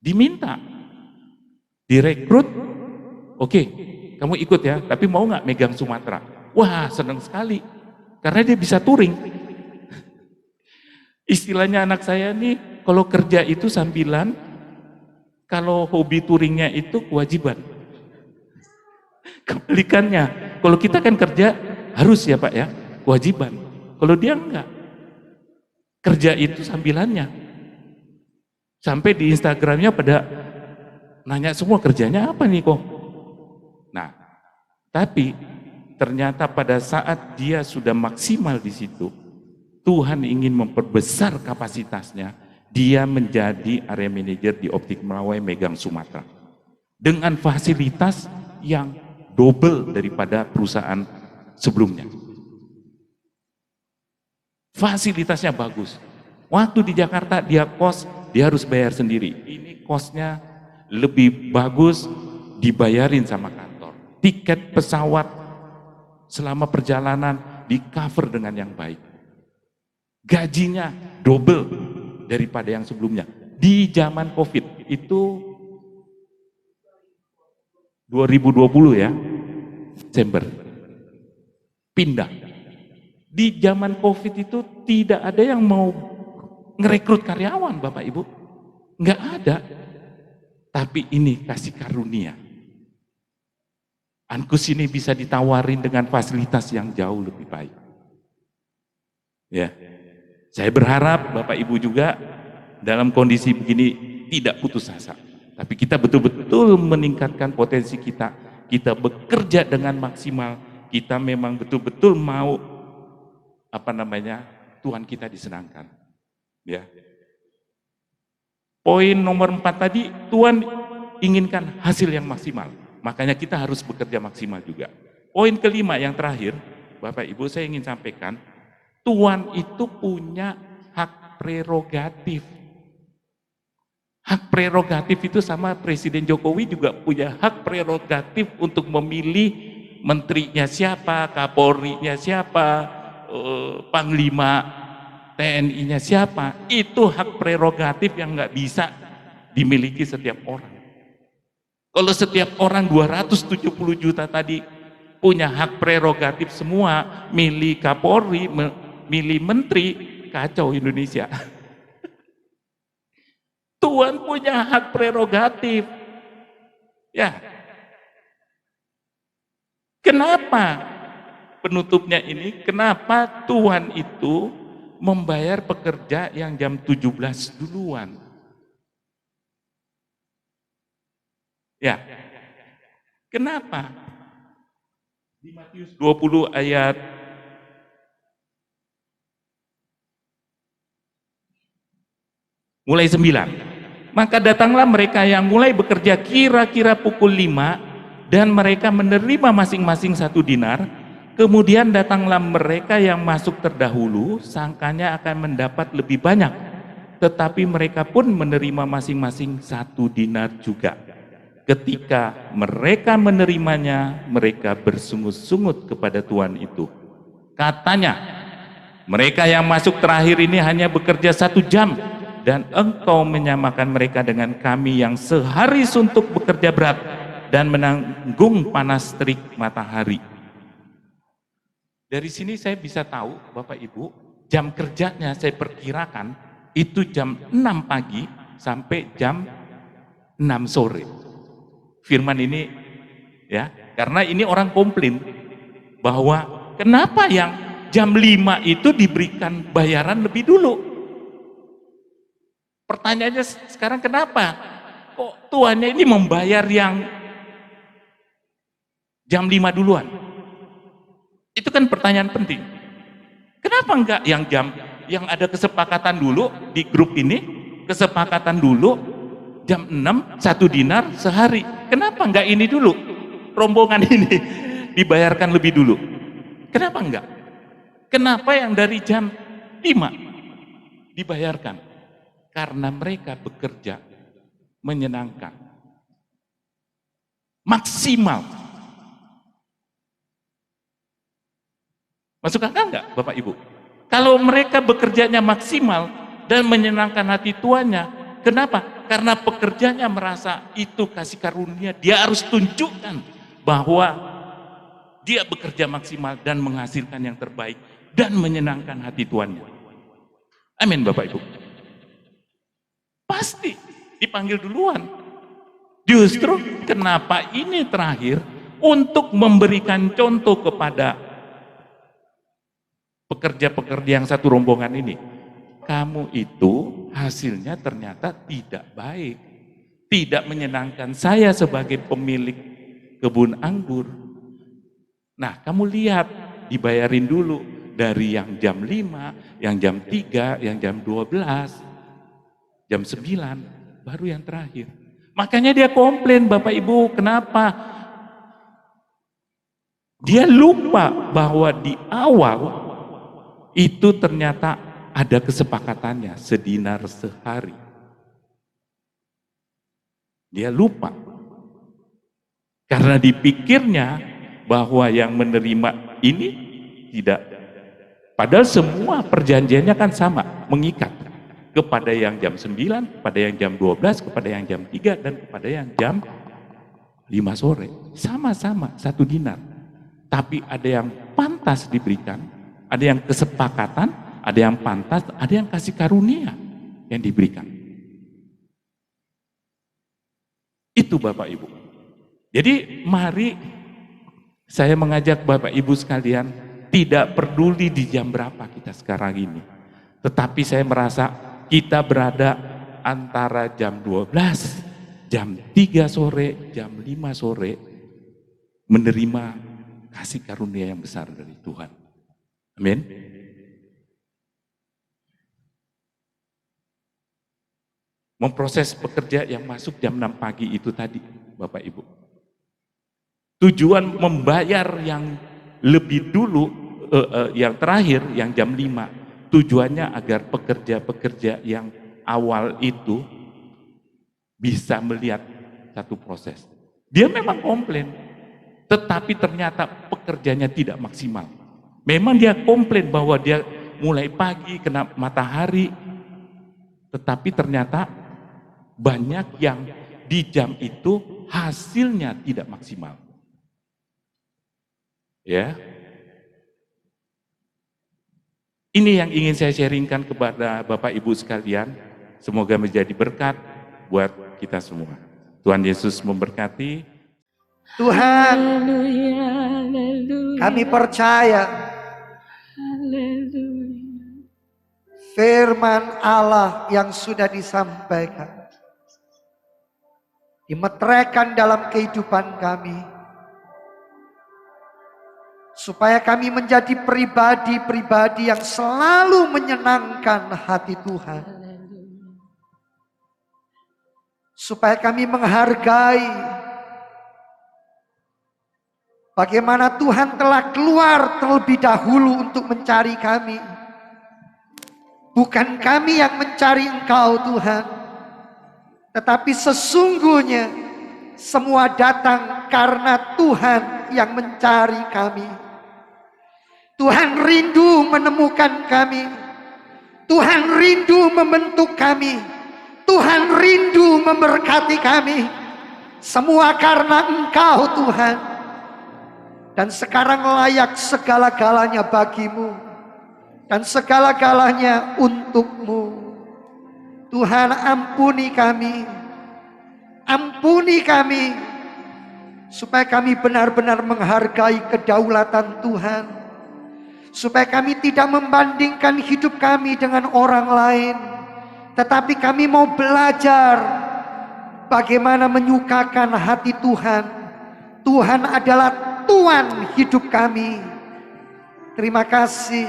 A: Diminta, direkrut, oke, kamu ikut ya, tapi mau nggak megang Sumatera? Wah, senang sekali, karena dia bisa touring. Istilahnya anak saya nih, kalau kerja itu sambilan, kalau hobi touringnya itu kewajiban. Kebalikannya, kalau kita kan kerja harus ya Pak ya, kewajiban. Kalau dia enggak, kerja itu sambilannya. Sampai di Instagramnya pada nanya semua kerjanya apa nih kok. Nah, tapi ternyata pada saat dia sudah maksimal di situ, Tuhan ingin memperbesar kapasitasnya. Dia menjadi area manager di Optik Melawai megang Sumatera dengan fasilitas yang double daripada perusahaan sebelumnya. Fasilitasnya bagus. Waktu di Jakarta dia kos, dia harus bayar sendiri. Ini kosnya lebih bagus, dibayarin sama kantor. Tiket pesawat selama perjalanan di cover dengan yang baik. Gajinya double daripada yang sebelumnya. Di zaman COVID itu 2020 ya, Desember. Pindah. Di zaman COVID itu tidak ada yang mau ngerekrut karyawan Bapak Ibu. Nggak ada. Tapi ini kasih karunia. Ankus ini bisa ditawarin dengan fasilitas yang jauh lebih baik. Ya. Saya berharap Bapak Ibu juga dalam kondisi begini tidak putus asa. Tapi kita betul-betul meningkatkan potensi kita. Kita bekerja dengan maksimal. Kita memang betul-betul mau Tuhan kita disenangkan. Ya. Poin nomor 4 tadi, Tuhan inginkan hasil yang maksimal. Makanya kita harus bekerja maksimal juga. Poin kelima yang terakhir, Bapak Ibu saya ingin sampaikan, Tuhan itu punya hak prerogatif. Hak prerogatif itu sama Presiden Jokowi juga punya hak prerogatif untuk memilih menterinya siapa, Kapolrinya siapa, Panglima TNI-nya siapa. Itu hak prerogatif yang nggak bisa dimiliki setiap orang. Kalau setiap orang 270 juta tadi punya hak prerogatif semua, milih Kapolri, milih menteri, kacau Indonesia. Tuhan punya hak prerogatif. Ya. Kenapa? Penutupnya ini, kenapa Tuhan itu membayar pekerja yang jam 17 duluan? Ya. Kenapa? Di Matius 20 ayat mulai 9. Maka datanglah mereka yang mulai bekerja kira-kira pukul 5 dan mereka menerima masing-masing 1 dinar. Kemudian datanglah mereka yang masuk terdahulu, sangkanya akan mendapat lebih banyak. Tetapi mereka pun menerima masing-masing 1 dinar juga. Ketika mereka menerimanya, mereka bersungut-sungut kepada Tuhan itu. Katanya, mereka yang masuk terakhir ini hanya bekerja 1 jam, dan engkau menyamakan mereka dengan kami yang sehari suntuk bekerja berat dan menanggung panas terik matahari. Dari sini saya bisa tahu, Bapak Ibu, jam kerjanya saya perkirakan itu jam 6 pagi sampai jam 6 sore. Firman ini ya, karena ini orang komplain bahwa kenapa yang jam 5 itu diberikan bayaran lebih dulu. Pertanyaannya sekarang kenapa? Kok tuannya ini membayar yang jam 5 duluan? Itu kan pertanyaan penting. Kenapa enggak yang ada kesepakatan dulu di grup ini, kesepakatan dulu jam 6 1 dinar sehari. Kenapa enggak ini dulu? Rombongan ini dibayarkan lebih dulu. Kenapa enggak? Kenapa yang dari jam 5 dibayarkan? Karena mereka bekerja menyenangkan. Maksimal. Masuk akal enggak Bapak Ibu? Kalau mereka bekerjanya maksimal dan menyenangkan hati tuannya, kenapa? Karena pekerjanya merasa itu kasih karunia, dia harus tunjukkan bahwa dia bekerja maksimal dan menghasilkan yang terbaik dan menyenangkan hati tuannya. Amin Bapak Ibu. Pasti dipanggil duluan. Justru kenapa ini terakhir untuk memberikan contoh kepada pekerja-pekerja yang satu rombongan ini. Kamu itu hasilnya ternyata tidak baik. Tidak menyenangkan saya sebagai pemilik kebun anggur. Nah, kamu lihat, dibayarin dulu dari yang jam 5, yang jam 3, yang jam 12, jam 9, baru yang terakhir. Makanya dia komplain, Bapak Ibu, kenapa? Dia lupa bahwa di awal itu ternyata ada kesepakatannya, sedinar sehari. Dia lupa. Karena dipikirnya bahwa yang menerima ini tidak. Padahal semua perjanjiannya kan sama, mengikat. Kepada yang jam 9, kepada yang jam 12, kepada yang jam 3, dan kepada yang jam 5 sore. Sama-sama 1 dinar. Tapi ada yang pantas diberikan, ada yang kesepakatan, ada yang pantas, ada yang kasih karunia yang diberikan. Itu Bapak Ibu. Jadi mari saya mengajak Bapak Ibu sekalian, tidak peduli di jam berapa kita sekarang ini. Tetapi saya merasa kita berada antara jam 12, jam 3 sore, jam 5 sore, menerima kasih karunia yang besar dari Tuhan. Amin. Memproses pekerja yang masuk jam 6 pagi itu tadi, Bapak Ibu. Tujuan membayar yang lebih dulu, yang terakhir, yang jam 5, tujuannya agar pekerja-pekerja yang awal itu bisa melihat satu proses. Dia memang komplain, tetapi ternyata pekerjanya tidak maksimal. Memang dia komplain bahwa dia mulai pagi kena matahari, tetapi ternyata banyak yang di jam itu hasilnya tidak maksimal. Ya. Ini yang ingin saya sharingkan kepada Bapak Ibu sekalian. Semoga menjadi berkat buat kita semua. Tuhan Yesus memberkati.
B: Tuhan, kami percaya firman Allah yang sudah disampaikan dimeteraikan dalam kehidupan kami, supaya kami menjadi pribadi-pribadi yang selalu menyenangkan hati Tuhan, supaya kami menghargai bagaimana Tuhan telah keluar terlebih dahulu untuk mencari kami. Bukan kami yang mencari Engkau Tuhan, tetapi sesungguhnya semua datang karena Tuhan yang mencari kami. Tuhan rindu menemukan kami. Tuhan rindu membentuk kami. Tuhan rindu memberkati kami. Semua karena Engkau Tuhan. Dan sekarang layak segala-galanya bagimu. Dan segala-galanya untukmu. Tuhan, ampuni kami. Ampuni kami. Supaya kami benar-benar menghargai kedaulatan Tuhan. Supaya kami tidak membandingkan hidup kami dengan orang lain. tetapi kami mau belajar bagaimana menyukakan hati Tuhan. Tuhan adalah Tuhan hidup kami. Terima kasih.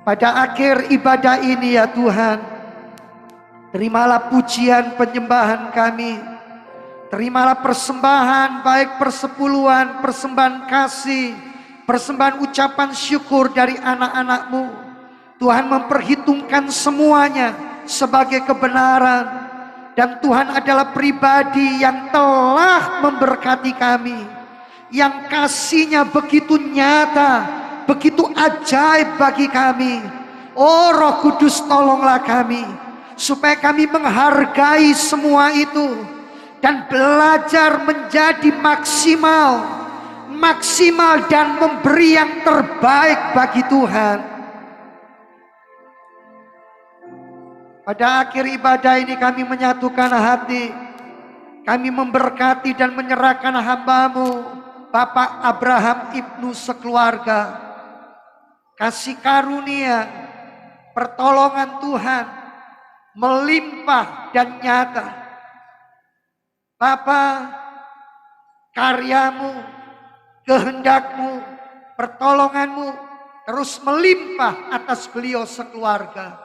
B: Pada akhir ibadah ini ya Tuhan, terimalah pujian penyembahan kami. Terimalah persembahan, baik persepuluhan, persembahan kasih, persembahan ucapan syukur dari anak-anak-Mu. Tuhan memperhitungkan semuanya sebagai kebenaran. Dan Tuhan adalah pribadi yang telah memberkati kami, yang kasih-Nya begitu nyata, begitu ajaib bagi kami. Oh Roh Kudus, tolonglah kami supaya kami menghargai semua itu dan belajar menjadi maksimal dan memberi yang terbaik bagi Tuhan. Pada akhir ibadah ini kami menyatukan hati, kami memberkati dan menyerahkan hamba-Mu Bapak Abraham Ibnu sekeluarga. Kasih karunia, pertolongan Tuhan melimpah dan nyata. Bapa, karya-Mu, kehendak-Mu, pertolongan-Mu terus melimpah atas beliau sekeluarga.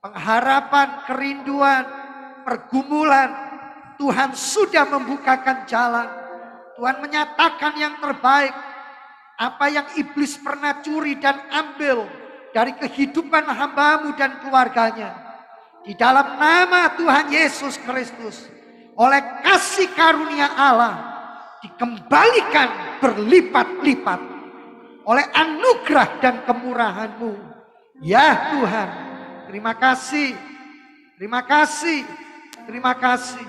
B: Pengharapan, kerinduan, pergumulan, Tuhan sudah membukakan jalan. Tuhan menyatakan yang terbaik. Apa yang iblis pernah curi dan ambil dari kehidupan hamba-Mu dan keluarganya, di dalam nama Tuhan Yesus Kristus, oleh kasih karunia Allah, dikembalikan berlipat-lipat oleh anugerah dan kemurahan-Mu. Ya Tuhan, terima kasih, terima kasih, terima kasih.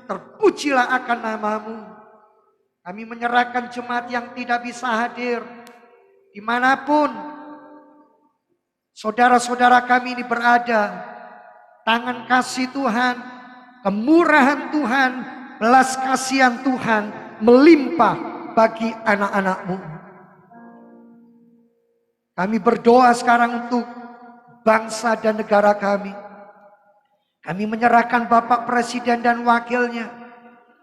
B: Terpujilah akan nama-Mu. Kami menyerahkan jemaat yang tidak bisa hadir, dimanapun saudara-saudara kami ini berada. Tangan kasih Tuhan, kemurahan Tuhan, belas kasihan Tuhan melimpah bagi anak-anak-Mu. Kami berdoa sekarang untuk bangsa dan negara kami. Kami menyerahkan Bapak Presiden dan Wakilnya,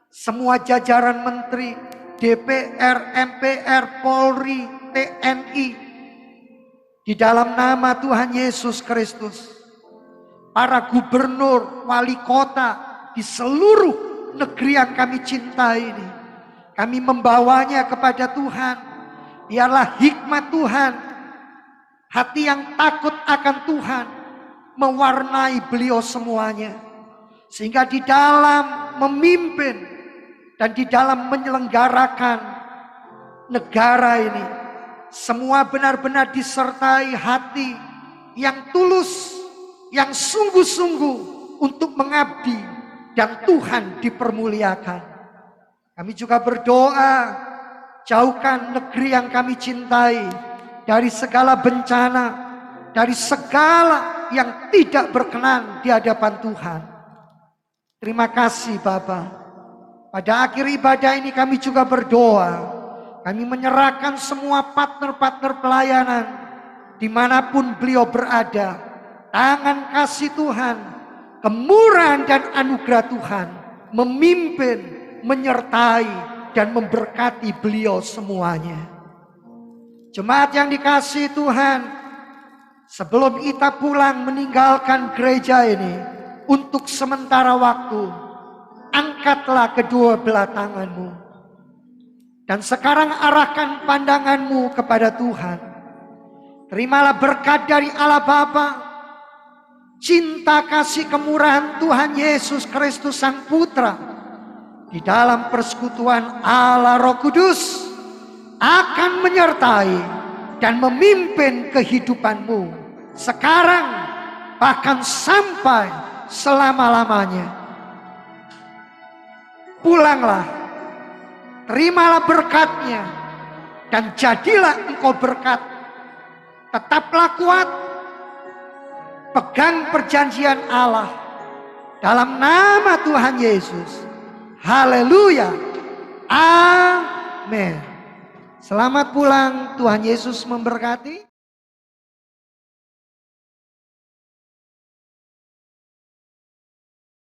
B: semua jajaran menteri, DPR, MPR, Polri, TNI, di dalam nama Tuhan Yesus Kristus. Para gubernur, wali kota di seluruh negeri yang kami cintai ini, kami membawanya kepada Tuhan. Biarlah hikmat Tuhan, hati yang takut akan Tuhan mewarnai beliau semuanya, sehingga di dalam memimpin dan di dalam menyelenggarakan negara ini, semua benar-benar disertai hati yang tulus, yang sungguh-sungguh untuk mengabdi dan Tuhan dipermuliakan. Kami juga berdoa, jauhkan negeri yang kami cintai dari segala bencana, dari segala yang tidak berkenan di hadapan Tuhan. Terima kasih Bapa. Pada akhir ibadah ini kami juga berdoa. Kami menyerahkan semua partner-partner pelayanan dimanapun beliau berada. Tangan kasih Tuhan, kemurahan dan anugerah Tuhan memimpin, menyertai dan memberkati beliau semuanya. Jemaat yang dikasihi Tuhan, sebelum kita pulang meninggalkan gereja ini untuk sementara waktu, angkatlah kedua belah tanganmu. Dan sekarang arahkan pandanganmu kepada Tuhan. Terimalah berkat dari Allah Bapa, cinta kasih kemurahan Tuhan Yesus Kristus Sang Putra, di dalam persekutuan Allah Roh Kudus, akan menyertai dan memimpin kehidupanmu sekarang bahkan sampai selama-lamanya. Pulanglah, terimalah berkat-Nya, dan jadilah engkau berkat. Tetaplah kuat, pegang perjanjian Allah dalam nama Tuhan Yesus. Haleluya, amin. Selamat pulang, Tuhan Yesus memberkati.